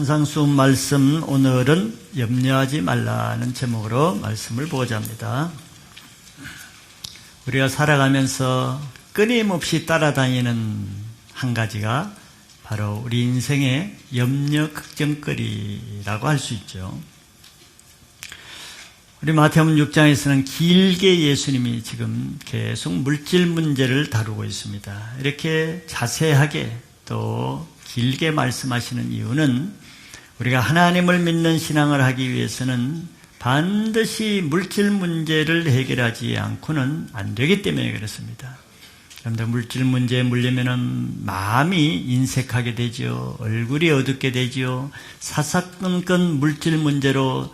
산상수훈 말씀, 오늘은 염려하지 말라는 제목으로 말씀을 보고자 합니다. 우리가 살아가면서 끊임없이 따라다니는 한 가지가 바로 우리 인생의 염려 걱정거리라고 할 수 있죠. 우리 마태복음 6장에서는 길게 예수님이 지금 계속 물질 문제를 다루고 있습니다. 이렇게 자세하게 또 길게 말씀하시는 이유는 우리가 하나님을 믿는 신앙을 하기 위해서는 반드시 물질 문제를 해결하지 않고는 안 되기 때문에 그렇습니다. 여러분들 물질 문제에 물리면은 마음이 인색하게 되죠. 얼굴이 어둡게 되죠. 사사건건 물질 문제로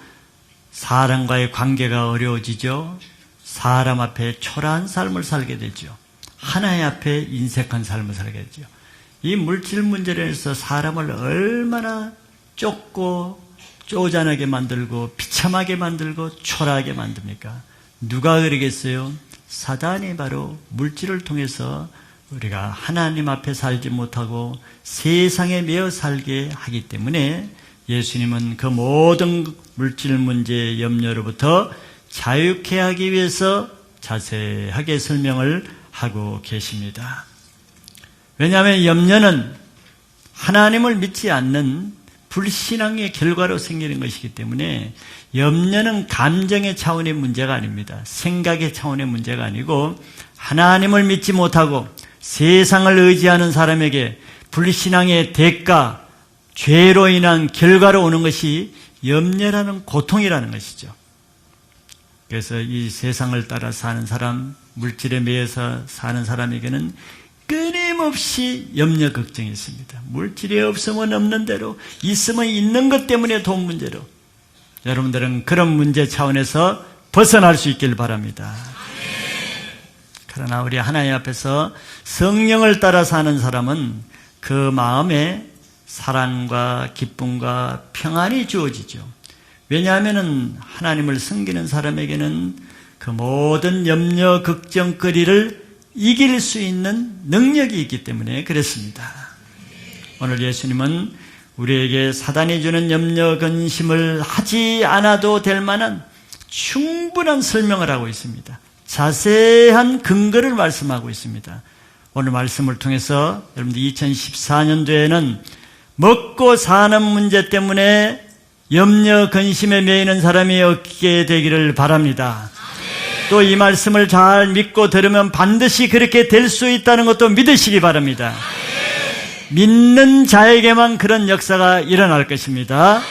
사람과의 관계가 어려워지죠. 사람 앞에 초라한 삶을 살게 되죠. 하나님 앞에 인색한 삶을 살게 되죠. 이 물질 문제로 해서 사람을 얼마나 쫓고 쪼잔하게 만들고 비참하게 만들고 초라하게 만듭니까? 누가 그러겠어요? 사단이 바로 물질을 통해서 우리가 하나님 앞에 살지 못하고 세상에 매여 살게 하기 때문에 예수님은 그 모든 물질 문제의 염려로부터 자유케 하기 위해서 자세하게 설명을 하고 계십니다. 왜냐하면 염려는 하나님을 믿지 않는 불신앙의 결과로 생기는 것이기 때문에 염려는 감정의 차원의 문제가 아닙니다. 생각의 차원의 문제가 아니고 하나님을 믿지 못하고 세상을 의지하는 사람에게 불신앙의 대가, 죄로 인한 결과로 오는 것이 염려라는 고통이라는 것이죠. 그래서 이 세상을 따라 사는 사람, 물질에 매여서 사는 사람에게는 끊임없이 염려 걱정이 있습니다. 물질이 없으면 없는 대로, 있으면 있는 것 때문에 돈 문제로. 여러분들은 그런 문제 차원에서 벗어날 수 있길 바랍니다. 그러나 우리 하나님 앞에서 성령을 따라 사는 사람은 그 마음에 사랑과 기쁨과 평안이 주어지죠. 왜냐하면 하나님을 섬기는 사람에게는 그 모든 염려 걱정거리를 이길 수 있는 능력이 있기 때문에 그렇습니다. 오늘 예수님은 우리에게 사단이 주는 염려 근심을 하지 않아도 될 만한 충분한 설명을 하고 있습니다. 자세한 근거를 말씀하고 있습니다. 오늘 말씀을 통해서 여러분들 2014년도에는 먹고 사는 문제 때문에 염려 근심에 매이는 사람이 없게 되기를 바랍니다. 또 이 말씀을 잘 믿고 들으면 반드시 그렇게 될 수 있다는 것도 믿으시기 바랍니다. 믿는 자에게만 그런 역사가 일어날 것입니다.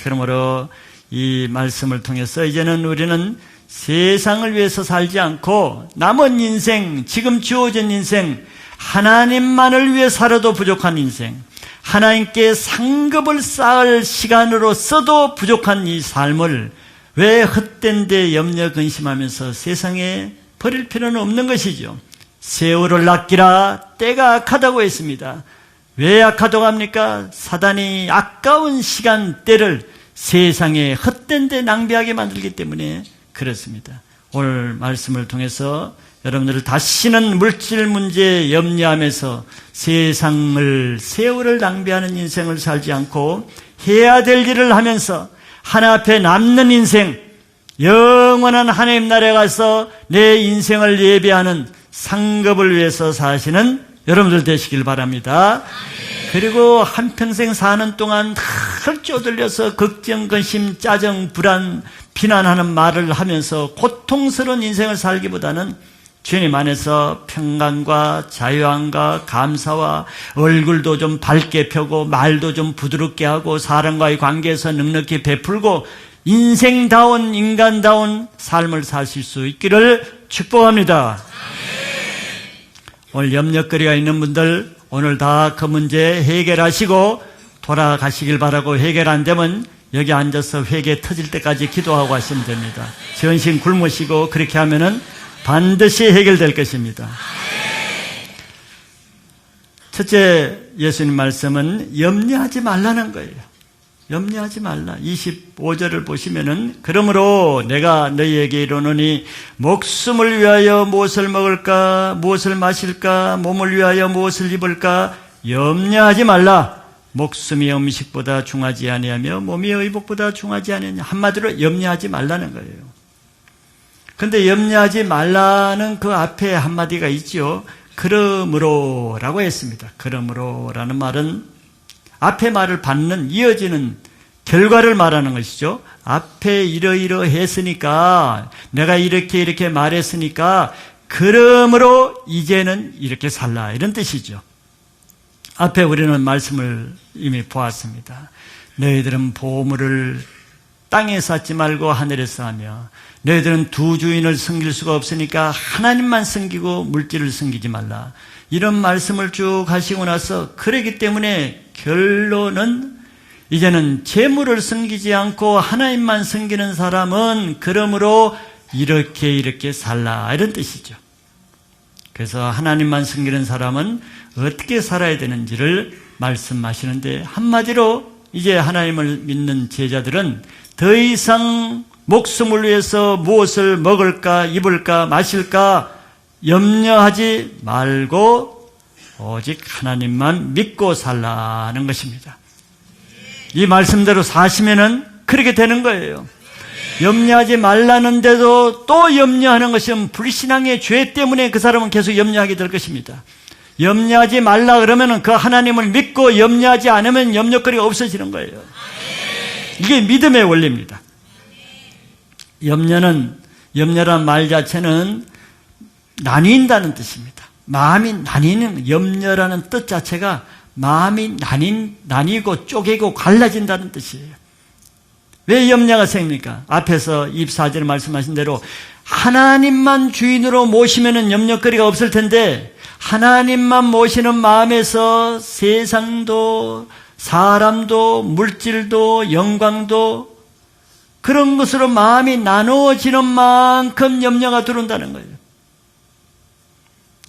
그러므로 이 말씀을 통해서 이제는 우리는 세상을 위해서 살지 않고 남은 인생, 지금 주어진 인생, 하나님만을 위해 살아도 부족한 인생, 하나님께 상급을 쌓을 시간으로 써도 부족한 이 삶을 왜 헛된 데 염려 근심하면서 세상에 버릴 필요는 없는 것이죠. 세월을 아끼라 때가 악하다고 했습니다. 왜 악하다고 합니까? 사단이 아까운 시간 때를 세상에 헛된 데 낭비하게 만들기 때문에 그렇습니다. 오늘 말씀을 통해서 여러분들을 다시는 물질 문제에 염려하면서 세월을 낭비하는 인생을 살지 않고 해야 될 일을 하면서 하나 앞에 남는 인생, 영원한 하나님 나라에 가서 내 인생을 예배하는 상급을 위해서 사시는 여러분들 되시길 바랍니다. 그리고 한평생 사는 동안 늘 쪼들려서 걱정, 근심, 짜증, 불안, 비난하는 말을 하면서 고통스러운 인생을 살기보다는 주님 안에서 평강과 자유함과 감사와 얼굴도 좀 밝게 펴고 말도 좀 부드럽게 하고 사람과의 관계에서 넉넉히 베풀고 인생다운 인간다운 삶을 사실 수 있기를 축복합니다. 오늘 염려거리가 있는 분들 오늘 다 그 문제 해결하시고 돌아가시길 바라고, 해결 안 되면 여기 앉아서 회개 터질 때까지 기도하고 하시면 됩니다. 전신 굶으시고 그렇게 하면은 반드시 해결될 것입니다. 첫째 예수님 말씀은 염려하지 말라는 거예요. 염려하지 말라. 25절을 보시면은 그러므로 내가 너희에게 이르노니 목숨을 위하여 무엇을 먹을까 무엇을 마실까 몸을 위하여 무엇을 입을까 염려하지 말라. 목숨이 음식보다 중하지 아니하며 몸이 의복보다 중하지 아니하냐. 한마디로 염려하지 말라는 거예요. 그런데 염려하지 말라는 그 앞에 한마디가 있죠. 그러므로라고 했습니다. 그러므로라는 말은 앞에 말을 받는 이어지는 결과를 말하는 것이죠. 앞에 이러이러했으니까 내가 이렇게 말했으니까 그러므로 이제는 이렇게 살라, 이런 뜻이죠. 앞에 우리는 말씀을 이미 보았습니다. 너희들은 보물을 땅에 쌓지 말고 하늘에서 하며 너희들은 두 주인을 섬길 수가 없으니까 하나님만 섬기고 물질을 섬기지 말라. 이런 말씀을 쭉 하시고 나서 그러기 때문에 결론은 이제는 재물을 섬기지 않고 하나님만 섬기는 사람은 그러므로 이렇게 살라, 이런 뜻이죠. 그래서 하나님만 섬기는 사람은 어떻게 살아야 되는지를 말씀하시는데, 한마디로 이제 하나님을 믿는 제자들은 더 이상 목숨을 위해서 무엇을 먹을까 입을까 마실까 염려하지 말고 오직 하나님만 믿고 살라는 것입니다. 이 말씀대로 사시면은 그렇게 되는 거예요. 염려하지 말라는데도 또 염려하는 것은 불신앙의 죄 때문에 그 사람은 계속 염려하게 될 것입니다. 염려하지 말라 그러면은 그 하나님을 믿고 염려하지 않으면 염려거리가 없어지는 거예요. 이게 믿음의 원리입니다. 염려란 말 자체는 나뉜다는 뜻입니다. 마음이 나뉘는, 염려라는 뜻 자체가 마음이 나뉘고 쪼개고 갈라진다는 뜻이에요. 왜 염려가 생깁니까? 앞에서 24절에 말씀하신 대로 하나님만 주인으로 모시면은 염려거리가 없을 텐데, 하나님만 모시는 마음에서 세상도 사람도 물질도 영광도 그런 것으로 마음이 나누어지는 만큼 염려가 들어온다는 거예요.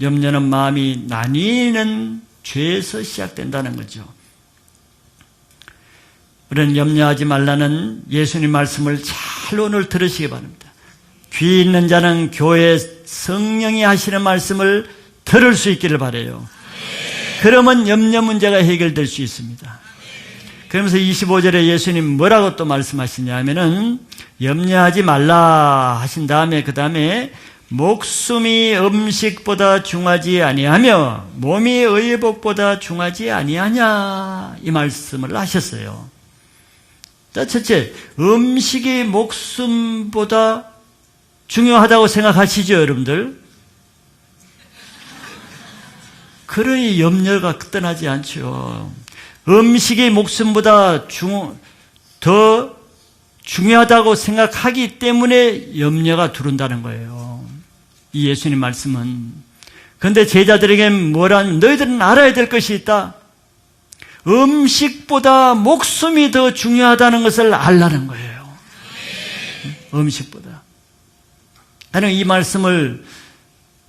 염려는 마음이 나뉘는 죄에서 시작된다는 거죠. 우리는 염려하지 말라는 예수님 말씀을 잘 오늘 들으시기 바랍니다. 귀 있는 자는 교회 성령이 하시는 말씀을 들을 수 있기를 바라요. 그러면 염려 문제가 해결될 수 있습니다. 그러면서 25절에 예수님 뭐라고 또 말씀하시냐 하면은 염려하지 말라 하신 다음에 그 다음에 목숨이 음식보다 중하지 아니하며 몸이 의복보다 중하지 아니하냐, 이 말씀을 하셨어요. 자, 첫째, 음식이 목숨보다 중요하다고 생각하시죠, 여러분들? 그러니 염려가 떠나지 않죠. 음식이 목숨보다 더 중요하다고 생각하기 때문에 염려가 들어온다는 거예요. 이 예수님 말씀은. 그런데 제자들에게 뭐라는, 너희들은 알아야 될 것이 있다. 음식보다 목숨이 더 중요하다는 것을 알라는 거예요. 음식보다. 나는 이 말씀을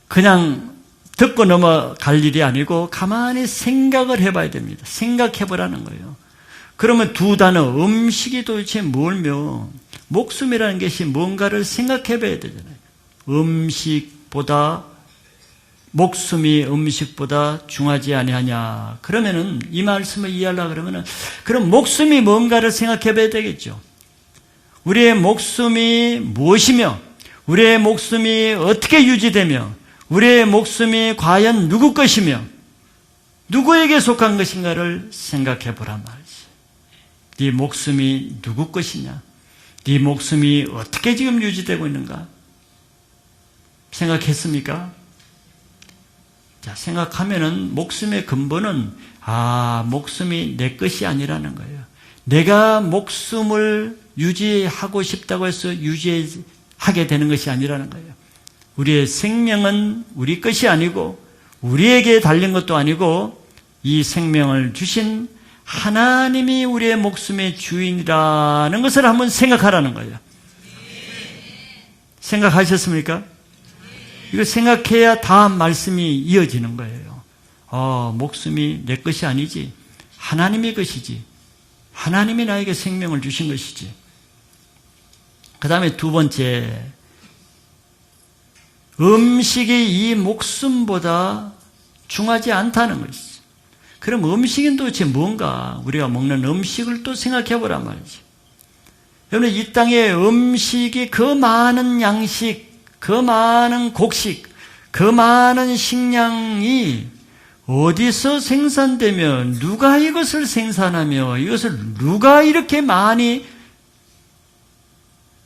그냥 듣고 넘어갈 일이 아니고 가만히 생각을 해봐야 됩니다. 생각해보라는 거예요. 그러면 두 단어, 음식이 도대체 뭘며 목숨이라는 것이 뭔가를 생각해봐야 되잖아요. 음식보다, 목숨이 음식보다 중하지 아니하냐. 그러면은 이 말씀을 이해하려고 그러면은 그럼 목숨이 뭔가를 생각해봐야 되겠죠. 우리의 목숨이 무엇이며 우리의 목숨이 어떻게 유지되며 우리의 목숨이 과연 누구 것이며 누구에게 속한 것인가를 생각해 보란 말이지. 네 목숨이 누구 것이냐? 네 목숨이 어떻게 지금 유지되고 있는가? 생각했습니까? 자, 생각하면은 목숨의 근본은 목숨이 내 것이 아니라는 거예요. 내가 목숨을 유지하고 싶다고 해서 유지하게 되는 것이 아니라는 거예요. 우리의 생명은 우리 것이 아니고 우리에게 달린 것도 아니고 이 생명을 주신 하나님이 우리의 목숨의 주인이라는 것을 한번 생각하라는 거예요. 생각하셨습니까? 이거 생각해야 다음 말씀이 이어지는 거예요. 목숨이 내 것이 아니지. 하나님의 것이지. 하나님이 나에게 생명을 주신 것이지. 그 다음에 두 번째, 음식이 이 목숨보다 중하지 않다는 것이죠. 그럼 음식은 도대체 뭔가? 우리가 먹는 음식을 또 생각해 보란 말이죠. 여러분, 이 땅에 음식이 그 많은 양식, 그 많은 곡식, 그 많은 식량이 어디서 생산되며 누가 이것을 생산하며 이것을 누가 이렇게 많이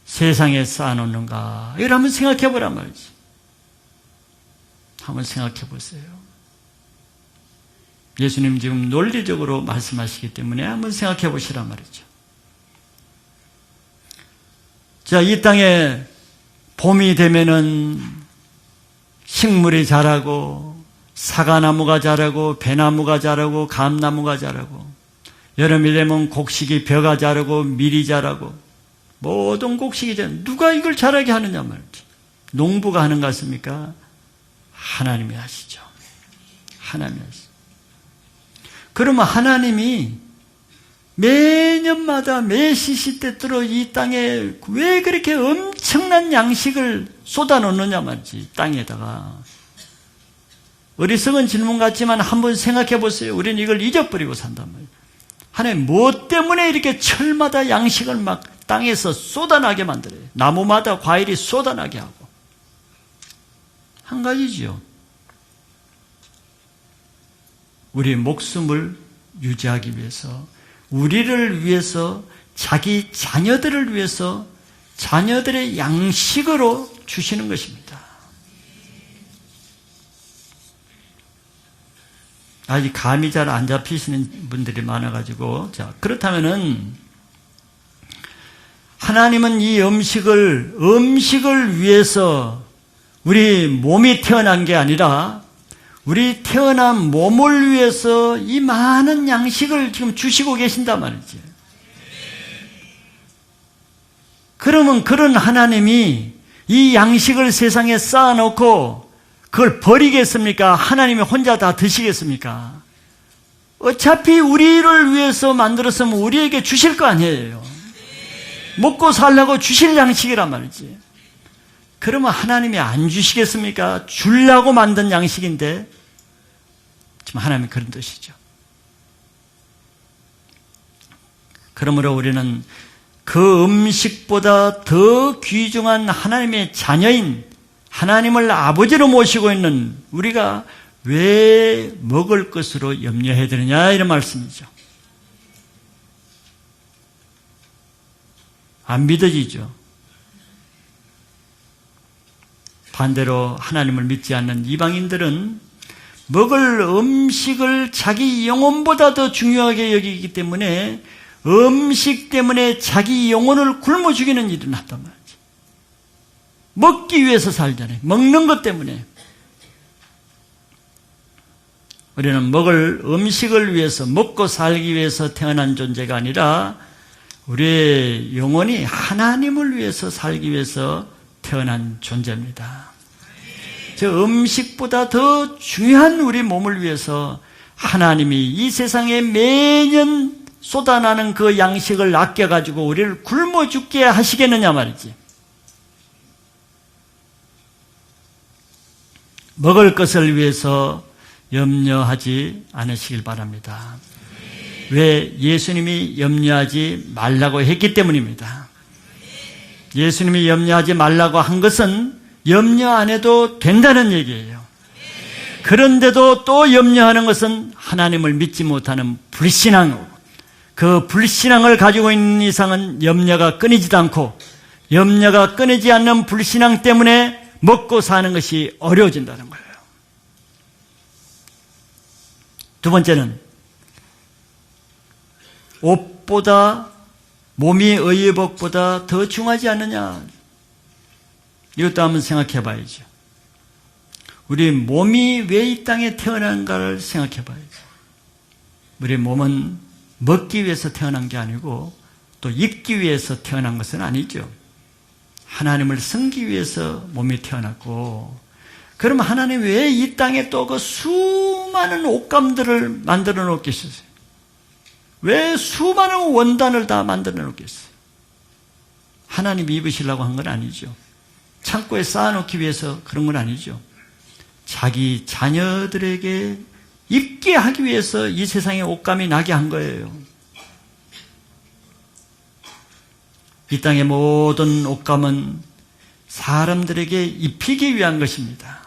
세상에 쌓아놓는가? 이걸 한번 생각해 보란 말이지. 한번 생각해 보세요. 예수님 지금 논리적으로 말씀하시기 때문에 한번 생각해 보시란 말이죠. 자, 이 땅에 봄이 되면은 식물이 자라고 사과나무가 자라고 배나무가 자라고 감나무가 자라고, 여름이 되면 곡식이 벼가 자라고 밀이 자라고 모든 곡식이 자라고, 누가 이걸 자라게 하느냐 말이지. 농부가 하는 것 같습니까? 하나님이 하시죠. 하나님이 하시죠. 그러면 하나님이 매년마다 매 시시때때로 이 땅에 왜 그렇게 엄청난 양식을 쏟아놓느냐 말이지. 땅에다가. 어리석은 질문 같지만 한번 생각해 보세요. 우리는 이걸 잊어버리고 산단 말이에요. 하나님 뭐 때문에 이렇게 철마다 양식을 막 땅에서 쏟아나게 만들어요? 나무마다 과일이 쏟아나게 하고. 한 가지죠. 우리의 목숨을 유지하기 위해서, 우리를 위해서, 자기 자녀들을 위해서 자녀들의 양식으로 주시는 것입니다. 아직 감이 잘 안 잡히시는 분들이 많아가지고, 자, 그렇다면은 하나님은 이 음식을 위해서 우리 몸이 태어난 게 아니라 우리 태어난 몸을 위해서 이 많은 양식을 지금 주시고 계신단 말이지. 그러면 그런 하나님이 이 양식을 세상에 쌓아놓고 그걸 버리겠습니까? 하나님이 혼자 다 드시겠습니까? 어차피 우리를 위해서 만들었으면 우리에게 주실 거 아니에요. 먹고 살려고 주실 양식이란 말이지. 그러면 하나님이 안 주시겠습니까? 주려고 만든 양식인데, 지금 하나님이 그런 뜻이죠. 그러므로 우리는 그 음식보다 더 귀중한 하나님의 자녀인 하나님을 아버지로 모시고 있는 우리가 왜 먹을 것으로 염려해야 되느냐, 이런 말씀이죠. 안 믿어지죠. 반대로 하나님을 믿지 않는 이방인들은 먹을 음식을 자기 영혼보다 더 중요하게 여기기 때문에 음식 때문에 자기 영혼을 굶어 죽이는 일이 났단 말이죠. 먹기 위해서 살잖아요. 먹는 것 때문에. 우리는 먹을 음식을 위해서, 먹고 살기 위해서 태어난 존재가 아니라 우리의 영혼이 하나님을 위해서 살기 위해서 태어난 존재입니다. 저 음식보다 더 중요한 우리 몸을 위해서 하나님이 이 세상에 매년 쏟아나는 그 양식을 아껴가지고 우리를 굶어 죽게 하시겠느냐 말이지. 먹을 것을 위해서 염려하지 않으시길 바랍니다. 왜? 예수님이 염려하지 말라고 했기 때문입니다. 예수님이 염려하지 말라고 한 것은 염려 안 해도 된다는 얘기예요. 그런데도 또 염려하는 것은 하나님을 믿지 못하는 불신앙이고, 그 불신앙을 가지고 있는 이상은 염려가 끊이지도 않고, 염려가 끊이지 않는 불신앙 때문에 먹고 사는 것이 어려워진다는 거예요. 두 번째는 옷보다, 몸이 의복보다 더 중요하지 않느냐. 이것도 한번 생각해 봐야죠. 우리 몸이 왜 이 땅에 태어난가를 생각해 봐야죠. 우리 몸은 먹기 위해서 태어난 게 아니고 또 입기 위해서 태어난 것은 아니죠. 하나님을 섬기기 위해서 몸이 태어났고, 그러면 하나님 왜 이 땅에 또 그 수많은 옷감들을 만들어 놓겠어요? 왜 수많은 원단을 다 만들어 놓겠어요? 하나님이 입으시려고 한 건 아니죠. 창고에 쌓아놓기 위해서 그런 건 아니죠. 자기 자녀들에게 입게 하기 위해서 이 세상에 옷감이 나게 한 거예요. 이 땅의 모든 옷감은 사람들에게 입히기 위한 것입니다.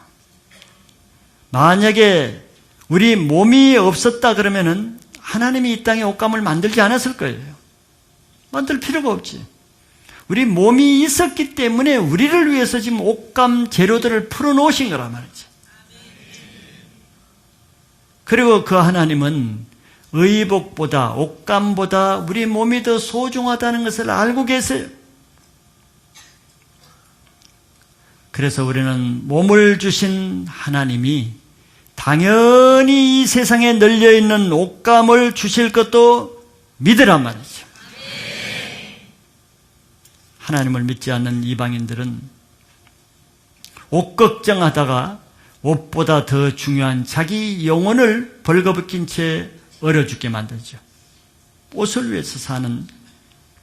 만약에 우리 몸이 없었다 그러면은 하나님이 이 땅에 옷감을 만들지 않았을 거예요. 만들 필요가 없지. 우리 몸이 있었기 때문에 우리를 위해서 지금 옷감 재료들을 풀어놓으신 거란 말이죠. 그리고 그 하나님은 의복보다 옷감보다 우리 몸이 더 소중하다는 것을 알고 계세요. 그래서 우리는 몸을 주신 하나님이 당연히 이 세상에 널려있는 옷감을 주실 것도 믿으란 말이죠. 하나님을 믿지 않는 이방인들은 옷 걱정하다가 옷보다 더 중요한 자기 영혼을 벌거벗긴 채 얼어 죽게 만들죠. 옷을 위해서 사는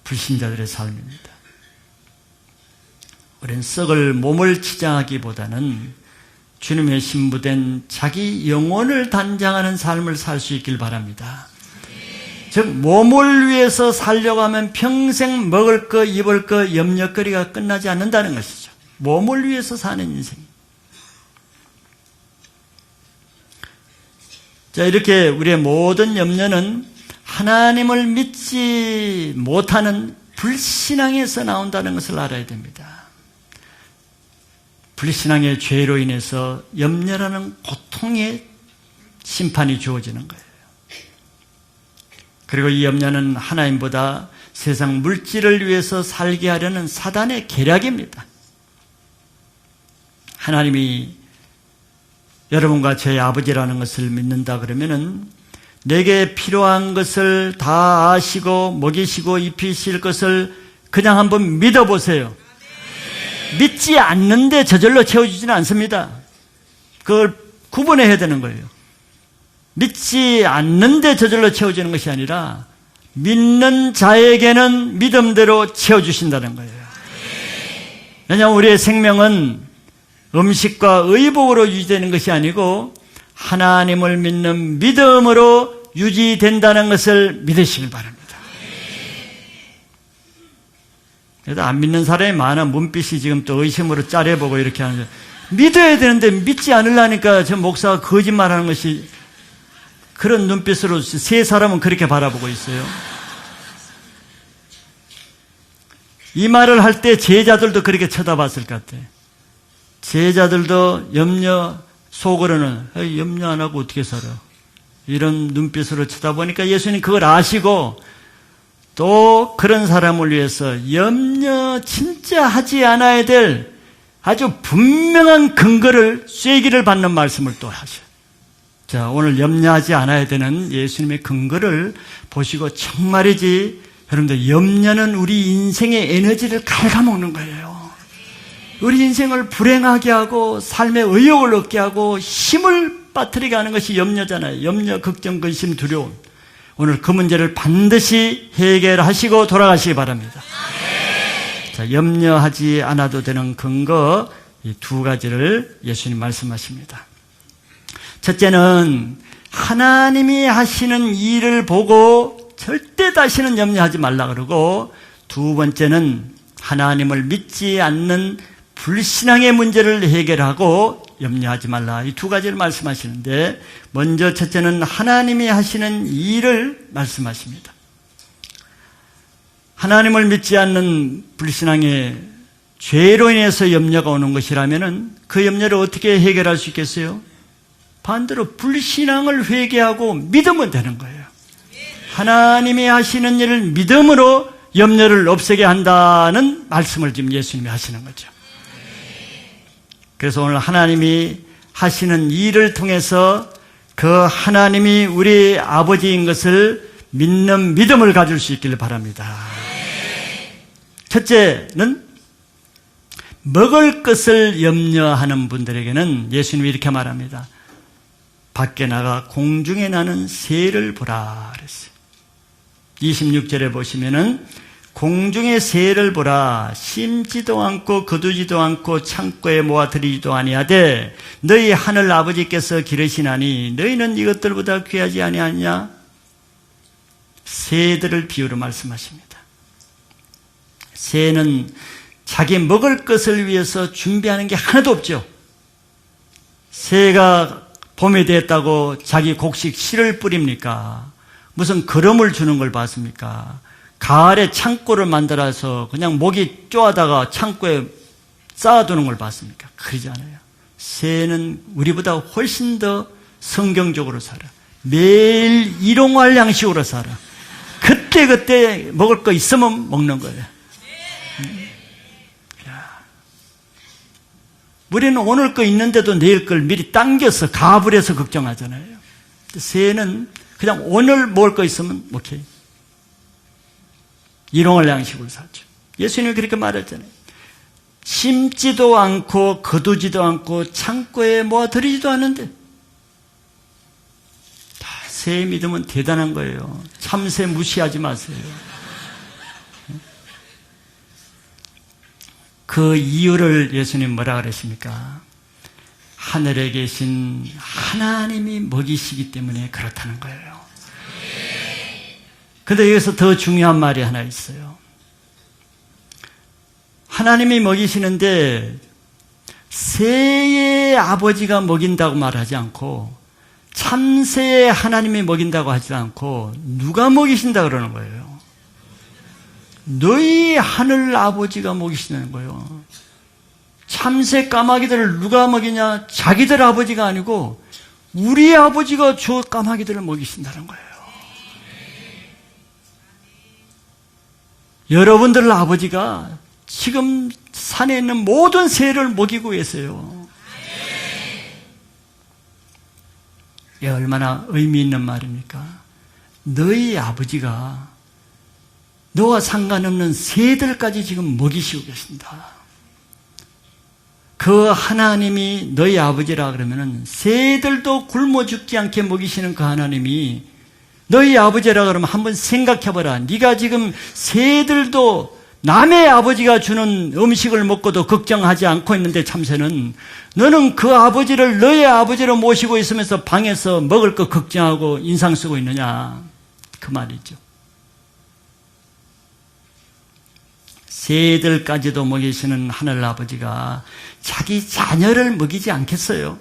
불신자들의 삶입니다. 우리는 썩을 몸을 치장하기보다는 주님의 신부된 자기 영혼을 단장하는 삶을 살 수 있길 바랍니다. 즉 몸을 위해서 살려고 하면 평생 먹을 거 입을 거 염려거리가 끝나지 않는다는 것이죠. 몸을 위해서 사는 인생. 자, 이렇게 우리의 모든 염려는 하나님을 믿지 못하는 불신앙에서 나온다는 것을 알아야 됩니다. 불신앙의 죄로 인해서 염려라는 고통의 심판이 주어지는 거예요. 그리고 이 염려는 하나님보다 세상 물질을 위해서 살게 하려는 사단의 계략입니다. 하나님이 여러분과 제 아버지라는 것을 믿는다 그러면은 내게 필요한 것을 다 아시고 먹이시고 입히실 것을 그냥 한번 믿어보세요. 믿지 않는데 저절로 채워주지는 않습니다. 그걸 구분해야 되는 거예요. 믿지 않는데 저절로 채워지는 것이 아니라 믿는 자에게는 믿음대로 채워주신다는 거예요. 왜냐하면 우리의 생명은 음식과 의복으로 유지되는 것이 아니고 하나님을 믿는 믿음으로 유지된다는 것을 믿으시길 바랍니다. 그래도 안 믿는 사람이 많아. 문빛이 지금 또 의심으로 짜려보고 이렇게 하는 거예요. 믿어야 되는데 믿지 않으려니까 저 목사가 거짓말하는 것이 그런 눈빛으로 세 사람은 그렇게 바라보고 있어요. 이 말을 할 때 제자들도 그렇게 쳐다봤을 것 같아요. 제자들도 염려 속으로는 염려 안 하고 어떻게 살아? 이런 눈빛으로 쳐다보니까 예수님 그걸 아시고 또 그런 사람을 위해서 염려 진짜 하지 않아야 될 아주 분명한 근거를 쐐기를 받는 말씀을 또 하셔요. 자, 오늘 염려하지 않아야 되는 예수님의 근거를 보시고 정말이지 여러분들 염려는 우리 인생의 에너지를 갉아먹는 거예요. 우리 인생을 불행하게 하고 삶의 의욕을 얻게 하고 힘을 빠뜨리게 하는 것이 염려잖아요. 염려, 걱정, 근심, 두려움. 오늘 그 문제를 반드시 해결하시고 돌아가시기 바랍니다. 자, 염려하지 않아도 되는 근거 이 두 가지를 예수님 말씀하십니다. 첫째는 하나님이 하시는 일을 보고 절대 다시는 염려하지 말라 그러고, 두 번째는 하나님을 믿지 않는 불신앙의 문제를 해결하고 염려하지 말라. 이 두 가지를 말씀하시는데, 먼저 첫째는 하나님이 하시는 일을 말씀하십니다. 하나님을 믿지 않는 불신앙의 죄로 인해서 염려가 오는 것이라면 그 염려를 어떻게 해결할 수 있겠어요? 반대로 불신앙을 회개하고 믿으면 되는 거예요. 하나님이 하시는 일을 믿음으로 염려를 없애게 한다는 말씀을 지금 예수님이 하시는 거죠. 그래서 오늘 하나님이 하시는 일을 통해서 그 하나님이 우리 아버지인 것을 믿는 믿음을 가질 수 있기를 바랍니다. 첫째는 먹을 것을 염려하는 분들에게는 예수님이 이렇게 말합니다. 밖에 나가 공중에 나는 새를 보라 그랬어요. 26절에 보시면은 공중의 새를 보라. 심지도 않고 거두지도 않고 창고에 모아들이지도 아니하되 너희 하늘 아버지께서 기르시나니 너희는 이것들보다 귀하지 아니하냐? 새들을 비유로 말씀하십니다. 새는 자기 먹을 것을 위해서 준비하는 게 하나도 없죠. 새가 봄이 됐다고 자기 곡식 씨를 뿌립니까? 무슨 거름을 주는 걸 봤습니까? 가을에 창고를 만들어서 그냥 모기 쪼아다가 창고에 쌓아두는 걸 봤습니까? 그러지 않아요. 새는 우리보다 훨씬 더 성경적으로 살아. 매일 일용할 양식으로 살아. 그때 먹을 거 있으면 먹는 거예요. 우리는 오늘 거 있는데도 내일 걸 미리 당겨서 가불해서 걱정하잖아요. 새는 그냥 오늘 먹을 거 있으면 오케이. 일용할 양식으로 살죠. 예수님이 그렇게 말했잖아요. 심지도 않고 거두지도 않고 창고에 모아들이지도 않는데 새 믿음은 대단한 거예요. 참새 무시하지 마세요. 그 이유를 예수님 뭐라 그러십니까? 하늘에 계신 하나님이 먹이시기 때문에 그렇다는 거예요. 그런데 여기서 더 중요한 말이 하나 있어요. 하나님이 먹이시는데 새의 아버지가 먹인다고 말하지 않고 참새의 하나님이 먹인다고 하지 않고 누가 먹이신다 그러는 거예요. 너희 하늘 아버지가 먹이시는 거예요. 참새 까마귀들을 누가 먹이냐? 자기들 아버지가 아니고 우리 아버지가 저 까마귀들을 먹이신다는 거예요. 여러분들 아버지가 지금 산에 있는 모든 새를 먹이고 계세요. 이게 얼마나 의미 있는 말입니까? 너희 아버지가 너와 상관없는 새들까지 지금 먹이시고 계신다. 그 하나님이 너희 아버지라 그러면은 새들도 굶어 죽지 않게 먹이시는 그 하나님이 너희 아버지라 그러면 한번 생각해봐라. 네가 지금 새들도 남의 아버지가 주는 음식을 먹고도 걱정하지 않고 있는데 참새는 너는 그 아버지를 너의 아버지로 모시고 있으면서 방에서 먹을 거 걱정하고 인상 쓰고 있느냐? 그 말이죠. 새들까지도 먹이시는 하늘 아버지가 자기 자녀를 먹이지 않겠어요?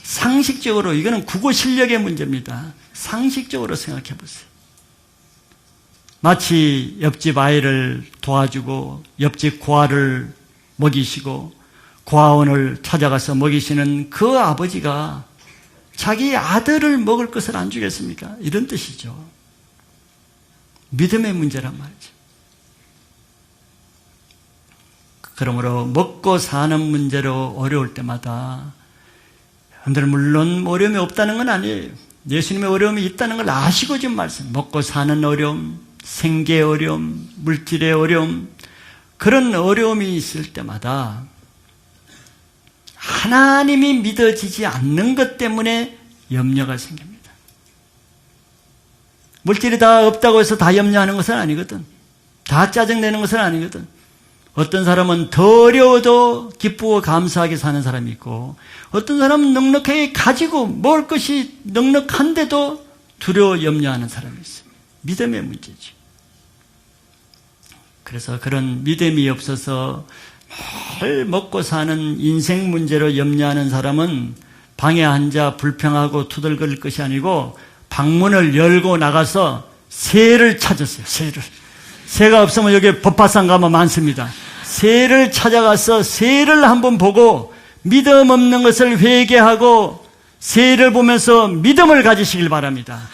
상식적으로 이거는 국어 실력의 문제입니다. 상식적으로 생각해 보세요. 마치 옆집 아이를 도와주고 옆집 고아를 먹이시고 고아원을 찾아가서 먹이시는 그 아버지가 자기 아들을 먹을 것을 안 주겠습니까? 이런 뜻이죠. 믿음의 문제란 말이죠. 그러므로 먹고 사는 문제로 어려울 때마다 여러분들 물론 어려움이 없다는 건 아니에요. 예수님의 어려움이 있다는 걸 아시고 지금 말씀. 먹고 사는 어려움, 생계의 어려움, 물질의 어려움, 그런 어려움이 있을 때마다 하나님이 믿어지지 않는 것 때문에 염려가 생깁니다. 물질이 다 없다고 해서 다 염려하는 것은 아니거든. 다 짜증내는 것은 아니거든. 어떤 사람은 더 어려워도 기쁘고 감사하게 사는 사람이 있고 어떤 사람은 넉넉하게 가지고 먹을 것이 넉넉한데도 두려워 염려하는 사람이 있습니다. 믿음의 문제죠. 그래서 그런 믿음이 없어서 늘 먹고 사는 인생 문제로 염려하는 사람은 방에 앉아 불평하고 투덜거릴 것이 아니고 방문을 열고 나가서 새를 찾았어요. 새가 없으면 여기 법화산 가면 많습니다. 새를 찾아가서 새를 한번 보고 믿음 없는 것을 회개하고 새를 보면서 믿음을 가지시길 바랍니다.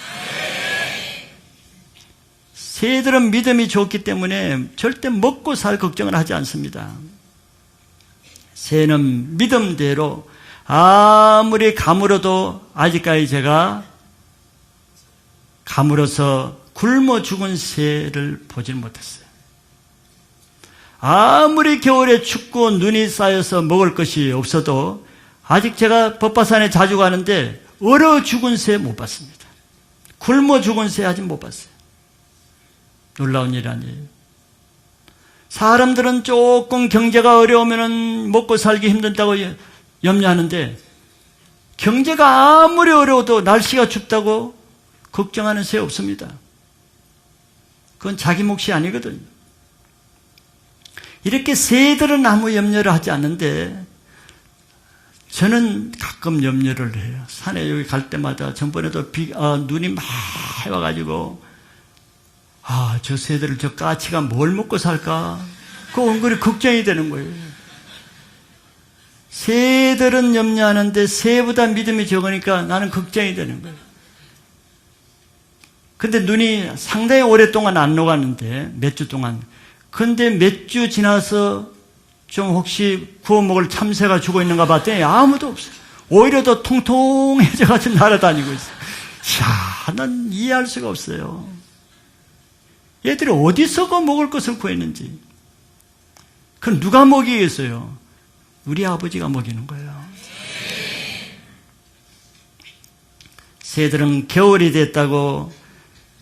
새들은 믿음이 좋기 때문에 절대 먹고 살 걱정을 하지 않습니다. 새는 믿음대로 아무리 가물어도 아직까지 제가 가물어서 굶어 죽은 새를 보질 못했어요. 아무리 겨울에 춥고 눈이 쌓여서 먹을 것이 없어도 아직 제가 법화산에 자주 가는데 얼어 죽은 새 못 봤습니다. 굶어 죽은 새 아직 못 봤어요. 놀라운 일 아니에요. 사람들은 조금 경제가 어려우면 먹고 살기 힘든다고 염려하는데 경제가 아무리 어려워도 날씨가 춥다고 걱정하는 새 없습니다. 그건 자기 몫이 아니거든요. 이렇게 새들은 아무 염려를 하지 않는데 저는 가끔 염려를 해요. 산에 여기 갈 때마다 전번에도 눈이 막 와가지고 저 새들을 저 까치가 뭘 먹고 살까? 그 은근히 걱정이 되는 거예요. 새들은 염려하는데 새보다 믿음이 적으니까 나는 걱정이 되는 거예요. 근데 눈이 상당히 오랫동안 안 녹았는데 몇 주 동안. 근데 몇 주 지나서 좀 혹시 구워 먹을 참새가 죽어 있는가 봤더니 아무도 없어요. 오히려 더 통통해져가지고 날아다니고 있어요. 이야, 난 이해할 수가 없어요. 얘들이 어디서 그 먹을 것을 구했는지. 그건 누가 먹이겠어요? 우리 아버지가 먹이는 거예요. 새들은 겨울이 됐다고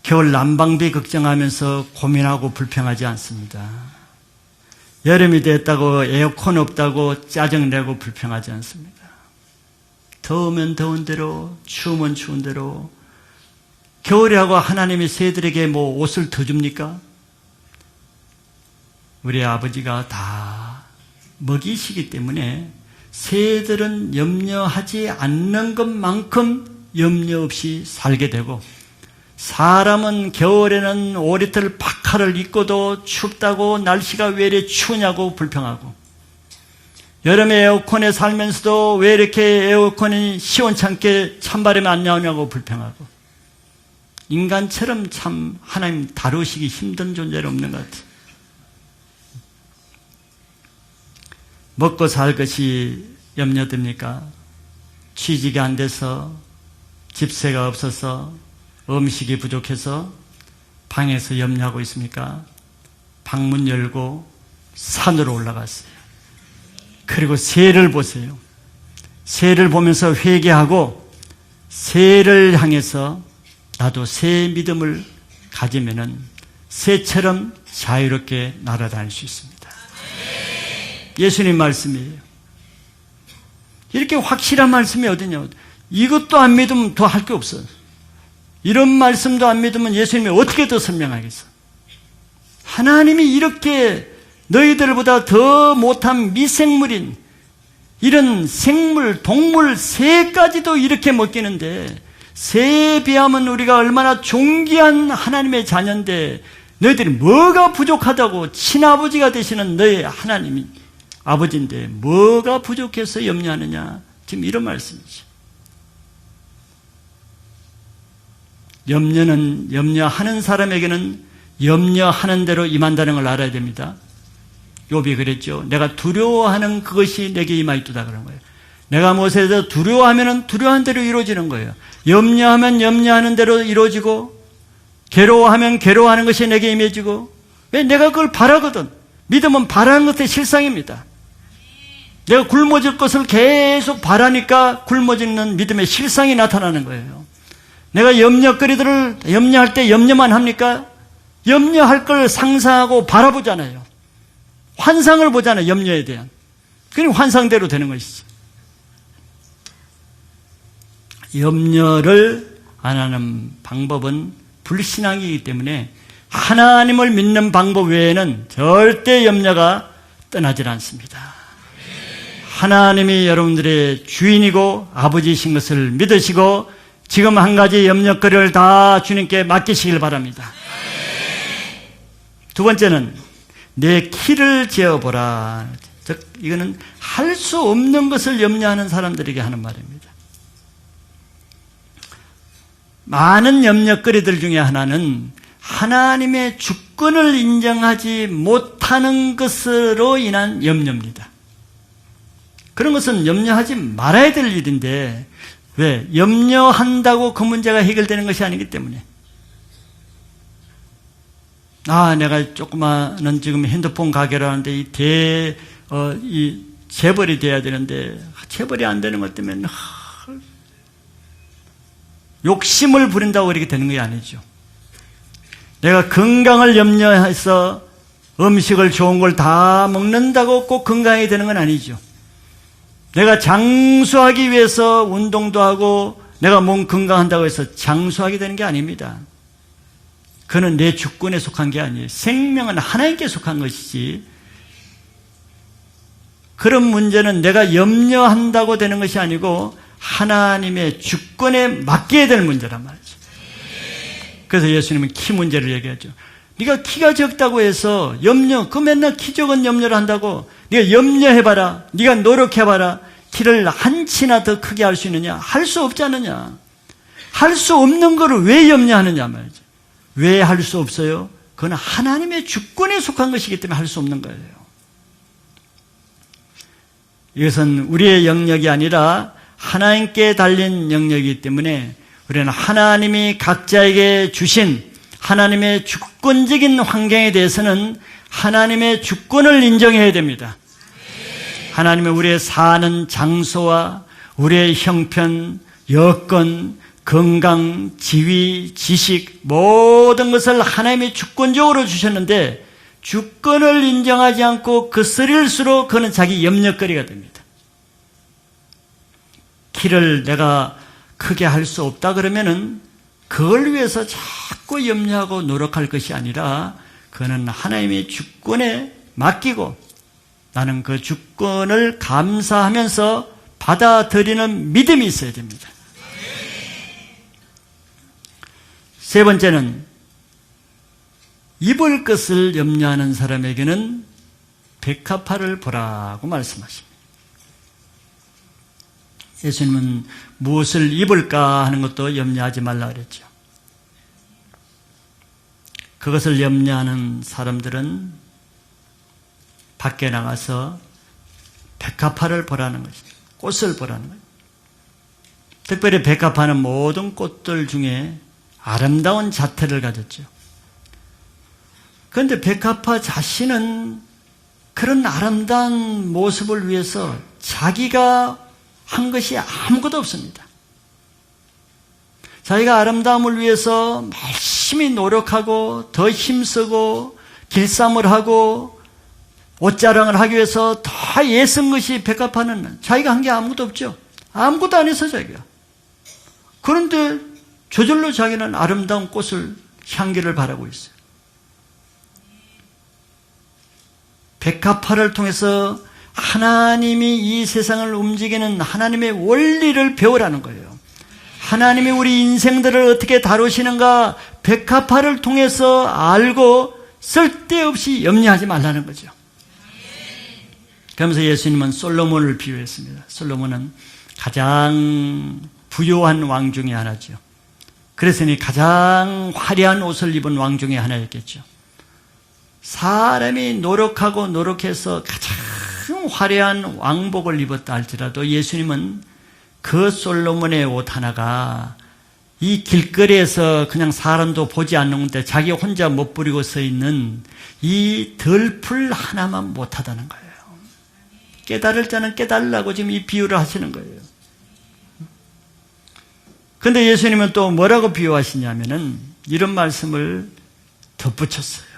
겨울 난방비 걱정하면서 고민하고 불평하지 않습니다. 여름이 됐다고 에어컨 없다고 짜증내고 불평하지 않습니다. 더우면 더운 대로, 추우면 추운 대로. 겨울이라고 하나님이 새들에게 뭐 옷을 더 줍니까? 우리 아버지가 다 먹이시기 때문에 새들은 염려하지 않는 것만큼 염려 없이 살게 되고, 사람은 겨울에는 오리털 파카를 입고도 춥다고 날씨가 왜 이렇게 추우냐고 불평하고, 여름에 에어컨에 살면서도 왜 이렇게 에어컨이 시원찮게 찬바람이 안 나오냐고 불평하고, 인간처럼 참 하나님 다루시기 힘든 존재는 없는 것 같아요. 먹고 살 것이 염려됩니까? 취직이 안 돼서, 집세가 없어서, 음식이 부족해서 방에서 염려하고 있습니까? 방문 열고 산으로 올라갔어요. 그리고 새를 보세요. 새를 보면서 회개하고 새를 향해서 나도 새 믿음을 가지면은 새처럼 자유롭게 날아다닐 수 있습니다. 예수님 말씀이에요. 이렇게 확실한 말씀이 어디냐? 이것도 안 믿으면 더 할 게 없어요. 이런 말씀도 안 믿으면 예수님이 어떻게 더 설명하겠어? 하나님이 이렇게 너희들보다 더 못한 미생물인 이런 생물, 동물, 새까지도 이렇게 먹이는데, 새에 비하면 우리가 얼마나 존귀한 하나님의 자녀인데 너희들이 뭐가 부족하다고, 친아버지가 되시는 너희 하나님이 아버지인데 뭐가 부족해서 염려하느냐? 지금 이런 말씀이죠. 염려는, 염려하는 사람에게는 염려하는 대로 임한다는 걸 알아야 됩니다. 욥이 그랬죠. 내가 두려워하는 그것이 내게 임하였도다 그런 거예요. 내가 무엇에 대해서 두려워하면 두려워한 대로 이루어지는 거예요. 염려하면 염려하는 대로 이루어지고, 괴로워하면 괴로워하는 것이 내게 임해지고. 왜? 내가 그걸 바라거든. 믿음은 바라는 것의 실상입니다. 내가 굶어질 것을 계속 바라니까 굶어지는 믿음의 실상이 나타나는 거예요. 내가 염려거리들을 염려할 때 염려만 합니까? 염려할 걸 상상하고 바라보잖아요. 환상을 보잖아요. 염려에 대한. 그럼 환상대로 되는 것이죠. 염려를 안 하는 방법은 불신앙이기 때문에 하나님을 믿는 방법 외에는 절대 염려가 떠나질 않습니다. 하나님이 여러분들의 주인이고 아버지이신 것을 믿으시고 지금 한 가지 염려거리를 다 주님께 맡기시길 바랍니다. 두 번째는 내 키를 재어보라. 즉 이거는 할 수 없는 것을 염려하는 사람들에게 하는 말입니다. 많은 염려거리들 중에 하나는 하나님의 주권을 인정하지 못하는 것으로 인한 염려입니다. 그런 것은 염려하지 말아야 될 일인데, 왜? 염려한다고 그 문제가 해결되는 것이 아니기 때문에. 내가 조그마한 지금 핸드폰 가게를 하는데 이 재벌이 돼야 되는데 재벌이 안 되는 것 때문에 욕심을 부린다고 이렇게 되는 게 아니죠. 내가 건강을 염려해서 음식을 좋은 걸 다 먹는다고 꼭 건강이 되는 건 아니죠. 내가 장수하기 위해서 운동도 하고 내가 몸 건강한다고 해서 장수하게 되는 게 아닙니다. 그는 내 주권에 속한 게 아니에요. 생명은 하나님께 속한 것이지, 그런 문제는 내가 염려한다고 되는 것이 아니고 하나님의 주권에 맡겨야 될 문제란 말이죠. 그래서 예수님은 키 문제를 얘기하죠. 네가 키가 적다고 해서 그 맨날 키 적은 염려를 한다고, 네가 염려해봐라, 네가 노력해봐라, 키를 한 치나 더 크게 할 수 있느냐? 할 수 없지 않느냐? 할 수 없는 거를 왜 염려하느냐 말이죠. 왜 할 수 없어요? 그건 하나님의 주권에 속한 것이기 때문에 할 수 없는 거예요. 이것은 우리의 영역이 아니라 하나님께 달린 영역이기 때문에 우리는 하나님이 각자에게 주신 하나님의 주권적인 환경에 대해서는 하나님의 주권을 인정해야 됩니다. 하나님의 우리의 사는 장소와 우리의 형편, 여건, 건강, 지위, 지식, 모든 것을 하나님이 주권적으로 주셨는데 주권을 인정하지 않고 거스릴수록 그는 자기 염려거리가 됩니다. 키를 내가 크게 할 수 없다 그러면은 그걸 위해서 자꾸 염려하고 노력할 것이 아니라 그는 하나님의 주권에 맡기고 나는 그 주권을 감사하면서 받아들이는 믿음이 있어야 됩니다. 세 번째는 입을 것을 염려하는 사람에게는 백합화를 보라고 말씀하십니다. 예수님은 무엇을 입을까 하는 것도 염려하지 말라 그랬죠. 그것을 염려하는 사람들은 밖에 나가서 백합화를 보라는 것입니다. 꽃을 보라는 거예요. 특별히 백합화는 모든 꽃들 중에 아름다운 자태를 가졌죠. 그런데 백합화 자신은 그런 아름다운 모습을 위해서 자기가 한 것이 아무것도 없습니다. 자기가 아름다움을 위해서 열심히 노력하고 더 힘쓰고 길쌈을 하고 옷자랑을 하기 위해서 더 애쓴 것이 백합화는 자기가 한 게 아무것도 없죠. 아무것도 안 했어 자기가. 그런데 저절로 자기는 아름다운 꽃을 향기를 바라고 있어요. 백합화를 통해서 하나님이 이 세상을 움직이는 하나님의 원리를 배우라는 거예요. 하나님이 우리 인생들을 어떻게 다루시는가 백합화를 통해서 알고 쓸데없이 염려하지 말라는 거죠. 그러면서 예수님은 솔로몬을 비유했습니다. 솔로몬은 가장 부유한 왕 중에 하나죠. 그랬으니 가장 화려한 옷을 입은 왕 중에 하나였겠죠. 사람이 노력하고 노력해서 가장 화려한 왕복을 입었다 할지라도 예수님은 그 솔로몬의 옷 하나가 이 길거리에서 그냥 사람도 보지 않는데 자기 혼자 못 부리고 서 있는 이 덜풀 하나만 못하다는 거예요. 깨달을 자는 깨달으라고 지금 이 비유를 하시는 거예요. 그런데 예수님은 또 뭐라고 비유하시냐면은 이런 말씀을 덧붙였어요.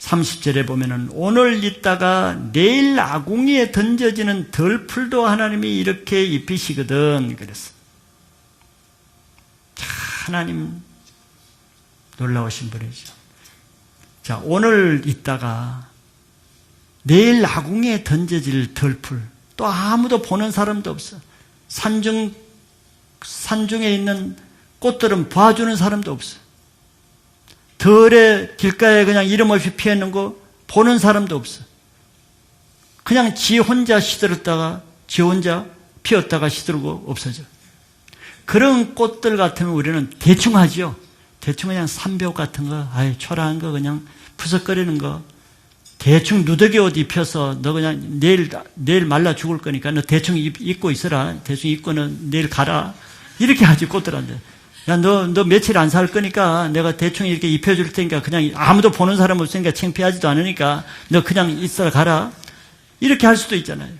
30절에 보면은 오늘 있다가 내일 아궁이에 던져지는 덜풀도 하나님이 이렇게 입히시거든 그랬어. 하나님 놀라우신 분이죠. 자, 오늘 있다가 내일 아궁이에 던져질 덜풀, 또 아무도 보는 사람도 없어. 산중에 있는 꽃들은 봐주는 사람도 없어. 덜에 길가에 그냥 이름 없이 피어있는 거 보는 사람도 없어. 그냥 지 혼자 시들었다가 지 혼자 피었다가 시들고 없어져. 그런 꽃들 같으면 우리는 대충 하죠. 대충 그냥 삼배옷 같은 거, 초라한 거 그냥 푸석거리는 거 대충 누더기 옷 입혀서 너 그냥 내일 말라 죽을 거니까 너 대충 입고 있어라. 대충 입고는 내일 가라. 이렇게 하지 꽃들한테. 야, 너 며칠 안 살 거니까 내가 대충 이렇게 입혀줄 테니까 그냥 아무도 보는 사람 없으니까 창피하지도 않으니까 너 그냥 있어라 가라. 이렇게 할 수도 있잖아요.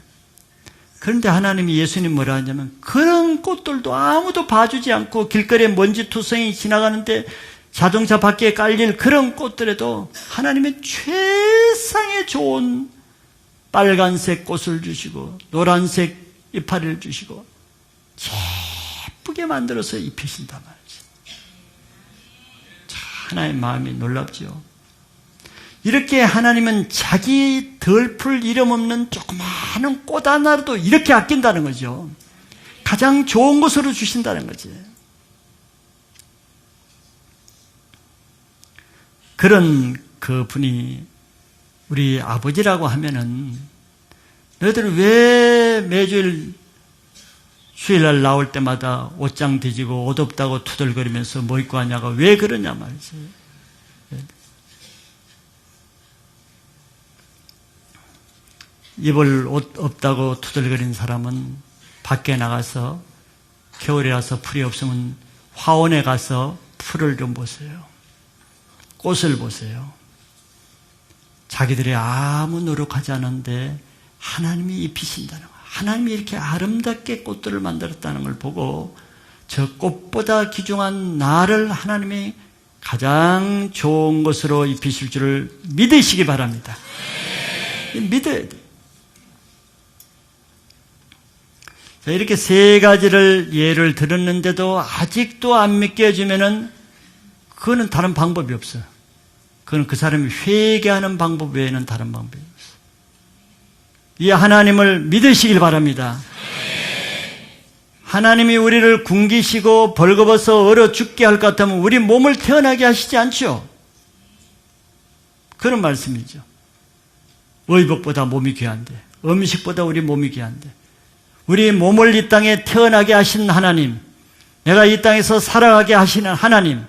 그런데 하나님이 예수님 뭐라 하냐면 그런 꽃들도 아무도 봐주지 않고 길거리에 먼지투성이 지나가는데 자동차 밖에 깔릴 그런 꽃들에도 하나님의 최상의 좋은 빨간색 꽃을 주시고 노란색 이파리를 주시고 예쁘게 만들어서 입히신단 말이죠. 하나님의 마음이 놀랍죠. 이렇게 하나님은 자기 덜 풀 이름 없는 조그마한 꽃 하나라도 이렇게 아낀다는 거죠. 가장 좋은 것으로 주신다는 거지. 그런 그 분이 우리 아버지라고 하면은 너희들 왜 매주일 주일날 나올 때마다 옷장 뒤지고 옷 없다고 투덜거리면서 뭐 입고 하냐가 왜 그러냐 말이지. 입을 옷 없다고 투덜거리는 사람은 밖에 나가서 겨울이라서 풀이 없으면 화원에 가서 풀을 좀 보세요. 꽃을 보세요. 자기들이 아무 노력하지 않은데 하나님이 입히신다는 거예요. 하나님이 이렇게 아름답게 꽃들을 만들었다는 걸 보고 저 꽃보다 귀중한 나를 하나님이 가장 좋은 것으로 입히실 줄을 믿으시기 바랍니다. 믿어야 돼요. 이렇게 세 가지를 예를 들었는데도 아직도 안 믿겨지면은 그거는 다른 방법이 없어요. 그건 그 사람이 회개하는 방법 외에는 다른 방법이 없어요. 이 하나님을 믿으시길 바랍니다. 하나님이 우리를 굶기시고 벌거벗어 얼어 죽게 할 것 같으면 우리 몸을 태어나게 하시지 않죠. 그런 말씀이죠. 의복보다 몸이 귀한데, 음식보다 우리 몸이 귀한데, 우리 몸을 이 땅에 태어나게 하신 하나님, 내가 이 땅에서 살아가게 하시는 하나님,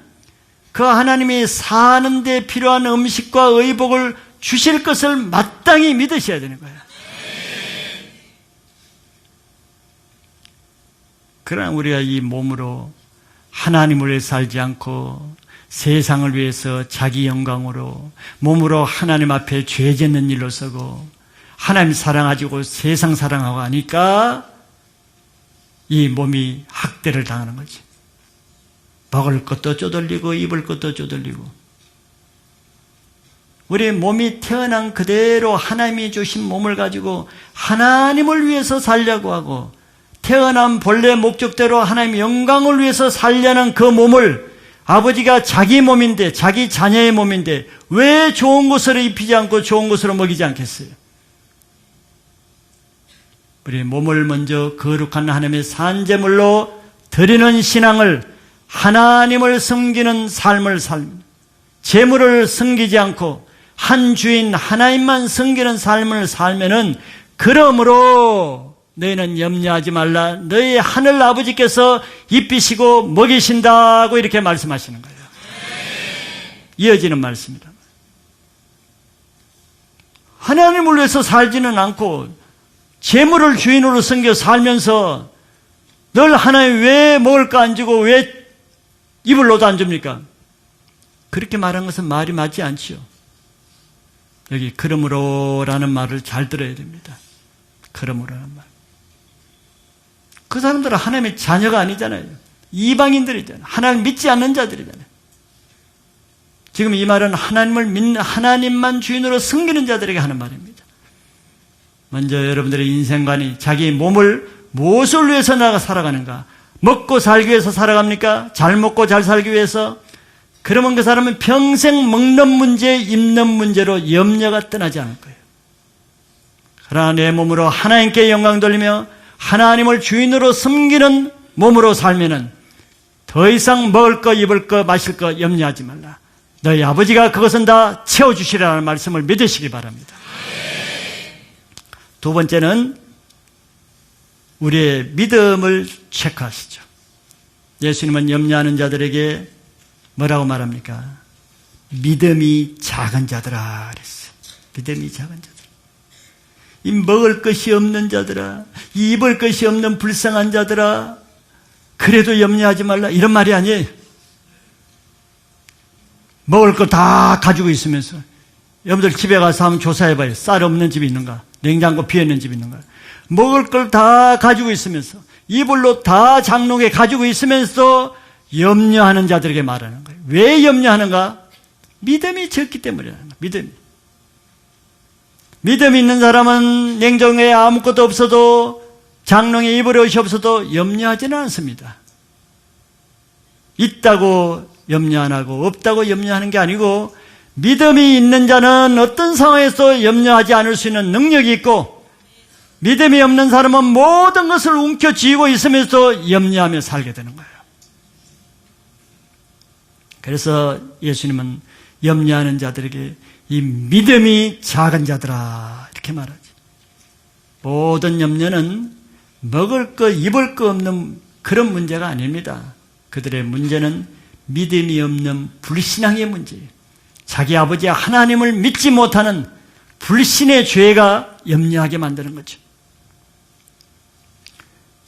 그 하나님이 사는 데 필요한 음식과 의복을 주실 것을 마땅히 믿으셔야 되는 거예요. 그러나 우리가 이 몸으로 하나님을 위해 살지 않고 세상을 위해서 자기 영광으로 몸으로 하나님 앞에 죄 짓는 일로 서고 하나님 사랑하고 세상 사랑하고 하니까 이 몸이 학대를 당하는 거지. 먹을 것도 쪼들리고 입을 것도 쪼들리고. 우리 몸이 태어난 그대로 하나님이 주신 몸을 가지고 하나님을 위해서 살려고 하고 태어난 본래 목적대로 하나님의 영광을 위해서 살려는 그 몸을 아버지가 자기 몸인데 자기 자녀의 몸인데 왜 좋은 것으로 입히지 않고 좋은 것으로 먹이지 않겠어요? 우리 몸을 먼저 거룩한 하나님의 산제물로 드리는 신앙을 하나님을 섬기는 삶을 살면 재물을 섬기지 않고 한 주인 하나님만 섬기는 삶을 살면은 그러므로 너희는 염려하지 말라. 너희 하늘 아버지께서 입히시고 먹이신다고 이렇게 말씀하시는 거예요. 이어지는 말씀입니다. 하나님을 위해서 살지는 않고 재물을 주인으로 섬겨 살면서 늘 하나님 왜 먹을까 안 주고 왜 입을 옷 안 줍니까? 그렇게 말한 것은 말이 맞지 않지요. 여기 그러므로라는 말을 잘 들어야 됩니다. 그러므로라는 말. 그 사람들은 하나님의 자녀가 아니잖아요. 이방인들이잖아요. 하나님 믿지 않는 자들이잖아요. 지금 이 말은 하나님을 믿는 하나님만 주인으로 섬기는 자들에게 하는 말입니다. 먼저 여러분들의 인생관이 자기 몸을 무엇을 위해서 나가 살아가는가? 먹고 살기 위해서 살아갑니까? 잘 먹고 잘 살기 위해서? 그러면 그 사람은 평생 먹는 문제, 입는 문제로 염려가 떠나지 않을 거예요. 그러나 내 몸으로 하나님께 영광 돌리며 하나님을 주인으로 섬기는 몸으로 살면은 더 이상 먹을 거, 입을 거, 마실 거 염려하지 말라. 너희 아버지가 그것은 다 채워주시라는 말씀을 믿으시기 바랍니다. 두 번째는 우리의 믿음을 체크하시죠. 예수님은 염려하는 자들에게 뭐라고 말합니까? 믿음이 작은 자들아 그랬어요. 믿음이 작은 자들. 이 먹을 것이 없는 자들아, 이 입을 것이 없는 불쌍한 자들아, 그래도 염려하지 말라 이런 말이 아니에요. 먹을 거 다 가지고 있으면서 여러분들 집에 가서 한번 조사해봐요. 쌀 없는 집이 있는가? 냉장고 비어있는 집이 있는가? 먹을 걸 다 가지고 있으면서 이불로 다 장롱에 가지고 있으면서 염려하는 자들에게 말하는 거예요. 왜 염려하는가? 믿음이 적기 때문이라는 거예요. 믿음이 있는 사람은 냉정에 아무것도 없어도 장롱에 입을 옷이 없어도 염려하지는 않습니다. 있다고 염려 안 하고 없다고 염려하는 게 아니고 믿음이 있는 자는 어떤 상황에서 염려하지 않을 수 있는 능력이 있고 믿음이 없는 사람은 모든 것을 움켜쥐고 있으면서 염려하며 살게 되는 거예요. 그래서 예수님은 염려하는 자들에게 이 믿음이 작은 자들아 이렇게 말하지. 모든 염려는 먹을 거 입을 거 없는 그런 문제가 아닙니다. 그들의 문제는 믿음이 없는 불신앙의 문제예요. 자기 아버지 하나님을 믿지 못하는 불신의 죄가 염려하게 만드는 거죠.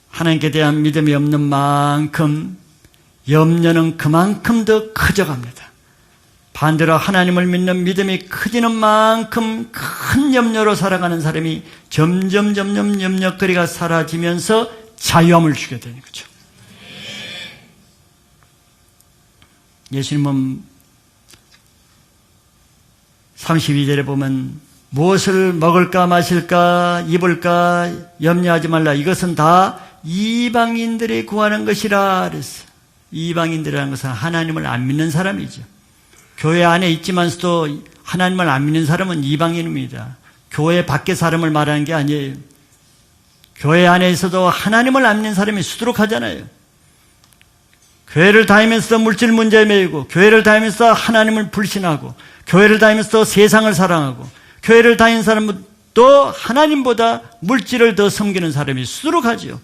하나님께 대한 믿음이 없는 만큼 염려는 그만큼 더 커져갑니다. 반대로 하나님을 믿는 믿음이 커지는 만큼 큰 염려로 살아가는 사람이 점점 염려거리가 사라지면서 자유함을 주게 되는 거죠. 예수님은 32절에 보면 무엇을 먹을까 마실까 입을까 염려하지 말라. 이것은 다 이방인들이 구하는 것이라 그랬어요. 이방인들이라는 것은 하나님을 안 믿는 사람이죠. 교회 안에 있지만서도 하나님을 안 믿는 사람은 이방인입니다. 교회 밖의 사람을 말하는 게 아니에요. 교회 안에 있어도 하나님을 안 믿는 사람이 수두룩하잖아요. 교회를 다니면서 물질 문제에 매이고 교회를 다니면서 하나님을 불신하고 교회를 다니면서 세상을 사랑하고 교회를 다니는 사람도 하나님보다 물질을 더 섬기는 사람이 수두룩하죠.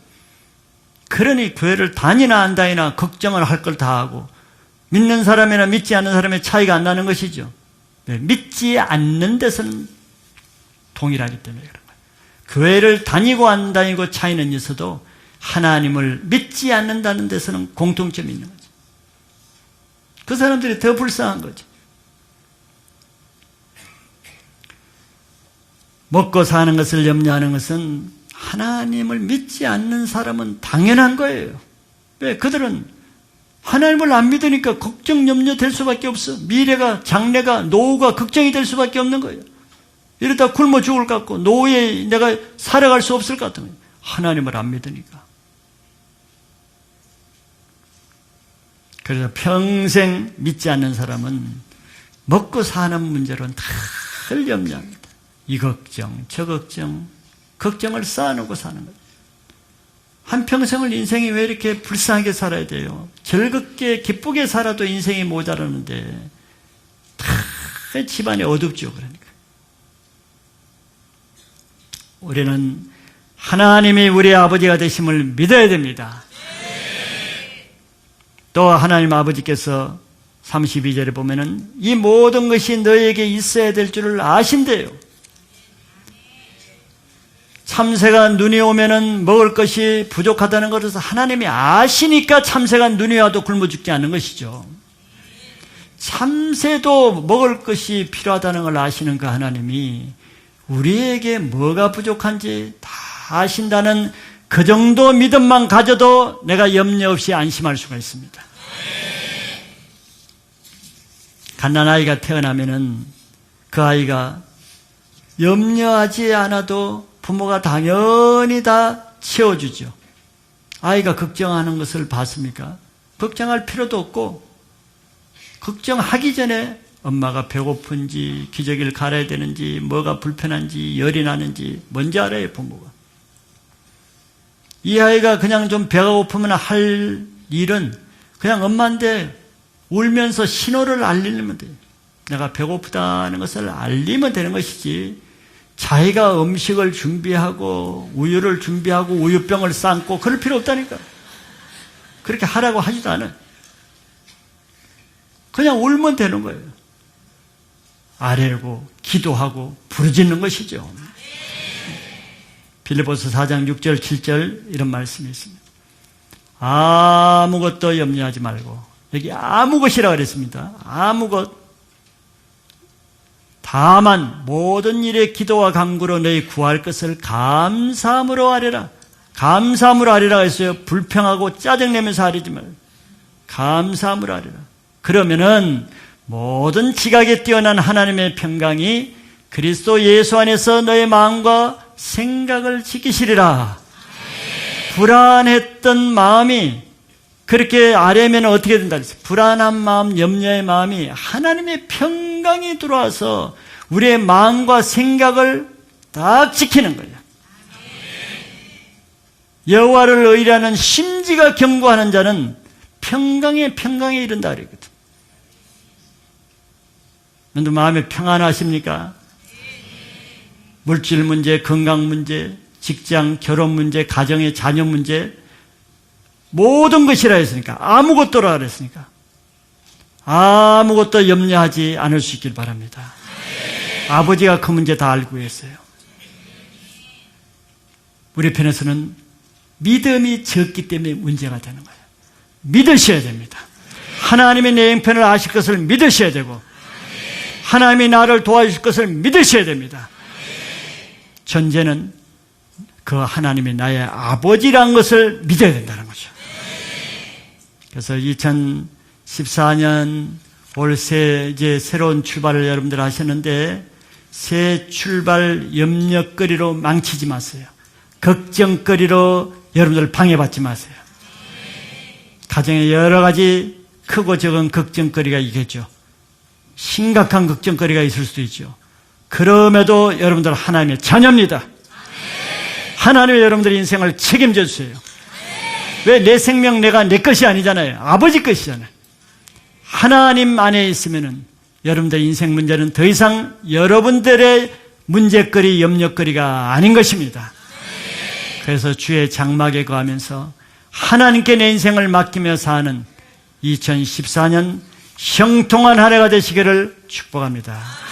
그러니 교회를 다니나 안 다니나 걱정을 할 걸 다 하고 믿는 사람이나 믿지 않는 사람의 차이가 안 나는 것이죠. 믿지 않는 데서는 동일하기 때문에 그런 거예요. 교회를 다니고 안 다니고 차이는 있어도 하나님을 믿지 않는다는 데서는 공통점이 있는 거죠. 그 사람들이 더 불쌍한 거죠. 먹고 사는 것을 염려하는 것은 하나님을 믿지 않는 사람은 당연한 거예요. 왜? 그들은 하나님을 안 믿으니까 걱정, 염려 될 수밖에 없어. 미래가, 장래가, 노후가 걱정이 될 수밖에 없는 거예요. 이러다 굶어 죽을 것 같고 노후에 내가 살아갈 수 없을 것 같은 거예요. 하나님을 안 믿으니까. 그래서 평생 믿지 않는 사람은 먹고 사는 문제로는 늘 염려합니다. 이 걱정, 저 걱정, 걱정을 쌓아놓고 사는 거예요. 한평생을 인생이 왜 이렇게 불쌍하게 살아야 돼요? 즐겁게 기쁘게 살아도 인생이 모자라는데 다 집안이 어둡죠. 그러니까 우리는 하나님이 우리의 아버지가 되심을 믿어야 됩니다. 또 하나님 아버지께서 32절에 보면은 이 모든 것이 너에게 있어야 될 줄을 아신대요. 참새가 눈이 오면은 먹을 것이 부족하다는 것을 하나님이 아시니까 참새가 눈이 와도 굶어 죽지 않는 것이죠. 참새도 먹을 것이 필요하다는 걸 아시는 그 하나님이 우리에게 뭐가 부족한지 다 아신다는 그 정도 믿음만 가져도 내가 염려 없이 안심할 수가 있습니다. 갓난아이가 태어나면은 그 아이가 염려하지 않아도 부모가 당연히 다 채워주죠. 아이가 걱정하는 것을 봤습니까? 걱정할 필요도 없고 걱정하기 전에 엄마가 배고픈지 기저귀를 갈아야 되는지 뭐가 불편한지 열이 나는지 뭔지 알아요. 부모가. 이 아이가 그냥 좀 배가 고프면 할 일은 그냥 엄마한테 울면서 신호를 알리면 돼요. 내가 배고프다는 것을 알리면 되는 것이지 자기가 음식을 준비하고 우유를 준비하고 우유병을 삶고 그럴 필요 없다니까. 그렇게 하라고 하지도 않아요. 그냥 울면 되는 거예요. 아뢰고 기도하고 부르짖는 것이죠. 빌립보서 4장 6절 7절 이런 말씀이 있습니다. 아무것도 염려하지 말고, 여기 아무것이라 그랬습니다. 아무것. 다만 모든 일에 기도와 간구로 너희 구할 것을 감사함으로 아뢰라. 감사함으로 아뢰라 했어요. 불평하고 짜증내면서 아뢰지 말고. 감사함을 하리라. 그러면은 모든 지각에 뛰어난 하나님의 평강이 그리스도 예수 안에서 너의 마음과 생각을 지키시리라. 불안했던 마음이 그렇게 아뢰면 어떻게 된다 그랬어요? 불안한 마음, 염려의 마음이 하나님의 평강이 들어와서 우리의 마음과 생각을 딱 지키는 거예요. 여호와를 의뢰하는 심지가 견고하는 자는 평강에 이른다 그랬거든. 여러분들 마음에 평안하십니까? 물질 문제, 건강 문제, 직장, 결혼 문제, 가정의 자녀 문제, 모든 것이라 했으니까, 아무것도라 그랬으니까 아무것도 염려하지 않을 수 있길 바랍니다. 아버지가 그 문제 다 알고 있어요. 우리 편에서는 믿음이 적기 때문에 문제가 되는 거예요. 믿으셔야 됩니다. 하나님이 내 형편을 아실 것을 믿으셔야 되고, 하나님이 나를 도와주실 것을 믿으셔야 됩니다. 전제는 그 하나님이 나의 아버지라는 것을 믿어야 된다는 거죠. 그래서 2014년 올새 이제 새로운 출발을 여러분들 하셨는데, 새 출발 염려거리로 망치지 마세요. 걱정거리로 여러분들 방해받지 마세요. 가정에 여러 가지 크고 적은 걱정거리가 있겠죠. 심각한 걱정거리가 있을 수도 있죠. 그럼에도 여러분들 하나님의 자녀입니다. 하나님이 여러분들의 인생을 책임져 주세요. 왜? 내 생명 내가 내 것이 아니잖아요. 아버지 것이잖아요. 하나님 안에 있으면은 여러분들의 인생 문제는 더 이상 여러분들의 문제거리, 염려거리가 아닌 것입니다. 그래서 주의 장막에 거하면서 하나님께 내 인생을 맡기며 사는 2014년 형통한 한 해가 되시기를 축복합니다.